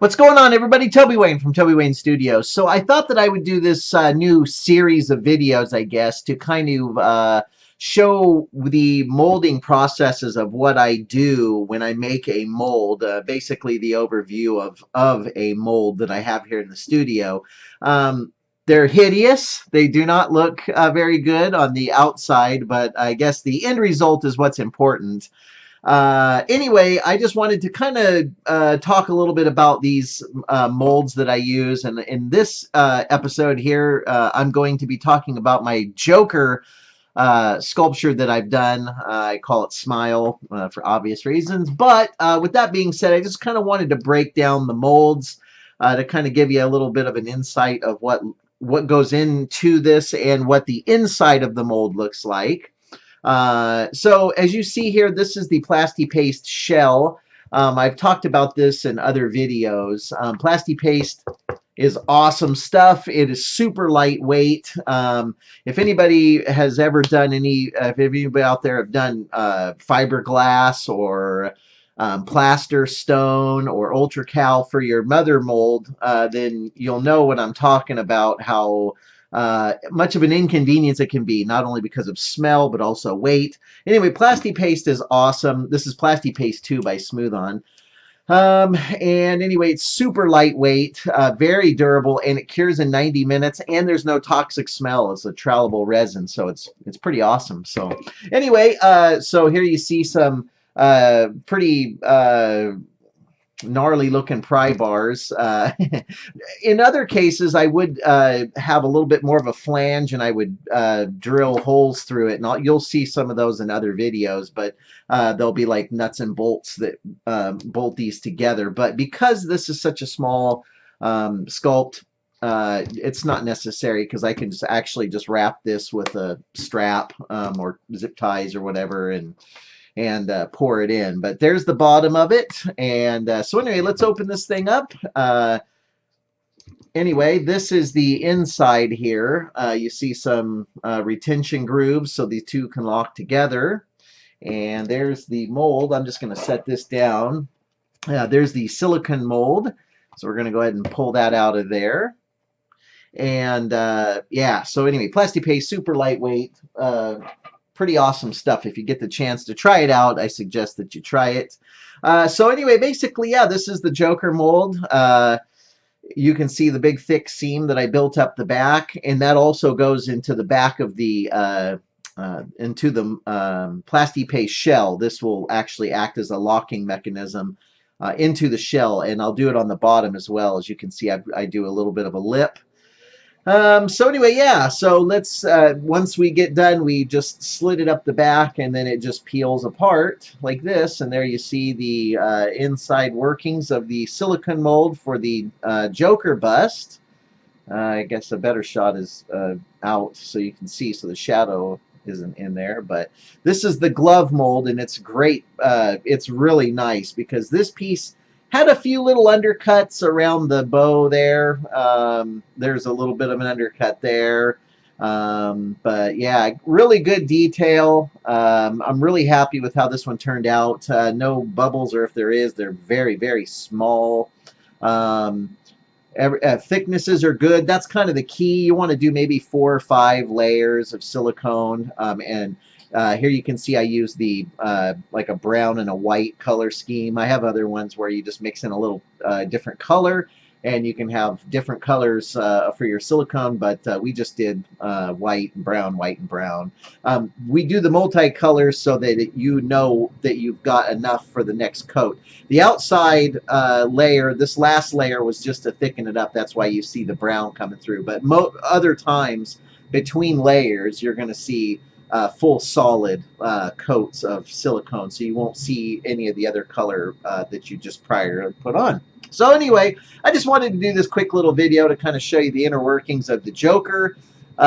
What's going on, everybody? Toby Wayne from Toby Wayne Studios. So I thought that I would do this new series of videos, I guess, to kind of show the molding processes of what I do when I make a mold. Basically, the overview of a mold that I have here in the studio. They're hideous. They do not look very good on the outside, but I guess the end result is what's important. Anyway, I just wanted to kind of talk a little bit about these molds that I use. And in this episode here, I'm going to be talking about my Joker sculpture that I've done. I call it Smile for obvious reasons. But with that being said, I just kind of wanted to break down the molds to kind of give you a little bit of an insight of what goes into this and what the inside of the mold looks like. So as you see here, this is the Plasti-Paste shell. I've talked about this in other videos. Plasti-Paste is awesome stuff. It is super lightweight. If anybody has ever done if anybody out there have done fiberglass or plaster stone or ultracal for your mother mold, then you'll know what I'm talking about, how much of an inconvenience it can be, not only because of smell, but also weight. Anyway, Plasti-Paste is awesome. This is Plasti-Paste 2 by Smooth On. And anyway, it's super lightweight, very durable, and it cures in 90 minutes, and there's no toxic smell. It's a trowelable resin, so it's pretty awesome. So anyway, so here you see some pretty gnarly looking pry bars. In other cases, I would have a little bit more of a flange, and I would drill holes through it, and you'll see some of those in other videos, but they'll be like nuts and bolts that bolt these together. But because this is such a small sculpt, it's not necessary, because I can just actually just wrap this with a strap or zip ties or whatever, and pour it in. But there's the bottom of it. And so anyway, let's open this thing up. Anyway, this is the inside here. You see some retention grooves, so these two can lock together. And there's the mold. I'm just going to set this down. There's the silicone mold. So we're going to go ahead and pull that out of there. And yeah, so anyway, Plasti-Paste, super lightweight. Pretty awesome stuff. If you get the chance to try it out, I suggest that you try it. So anyway, basically, yeah, this is the Joker mold. You can see the big thick seam that I built up the back, and that also goes into the back of the Plasti-Paste shell. This will actually act as a locking mechanism into the shell, and I'll do it on the bottom as well. As you can see, I do a little bit of a lip. So anyway, yeah, so let's, once we get done, we just slit it up the back, and then it just peels apart like this, and there you see the inside workings of the silicone mold for the Joker bust. I guess a better shot is out so you can see, so the shadow isn't in there, but this is the glove mold, and it's great. It's really nice because this piece had a few little undercuts around the bow there. There's a little bit of an undercut there. But yeah, really good detail. I'm really happy with how this one turned out. No bubbles, or if there is, they're very, very small. Thicknesses are good. That's kind of the key. You want to do maybe 4 or 5 layers of silicone. And here you can see I use the like a brown and a white color scheme. I have other ones where you just mix in a little different color, and you can have different colors for your silicone, but we just did white and brown, white and brown. We do the multicolors so that you know that you've got enough for the next coat. The outside layer, this last layer, was just to thicken it up. That's why you see the brown coming through. But other times between layers, you're going to see full solid coats of silicone, so you won't see any of the other color that you just prior put on. So anyway, I just wanted to do this quick little video to kind of show you the inner workings of the Joker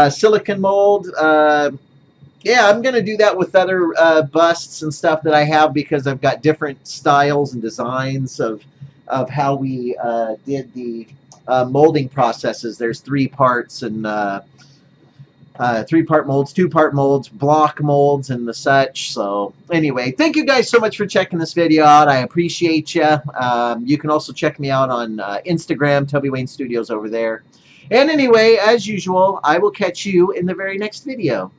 silicone mold. Yeah, I'm going to do that with other busts and stuff that I have, because I've got different styles and designs of how we did the molding processes. There's 3 parts, and 3-part molds, 2-part molds, block molds, and the such. So anyway, thank you guys so much for checking this video out. I appreciate you. You can also check me out on Instagram, Toby Wayne Studios over there. And anyway, as usual, I will catch you in the very next video.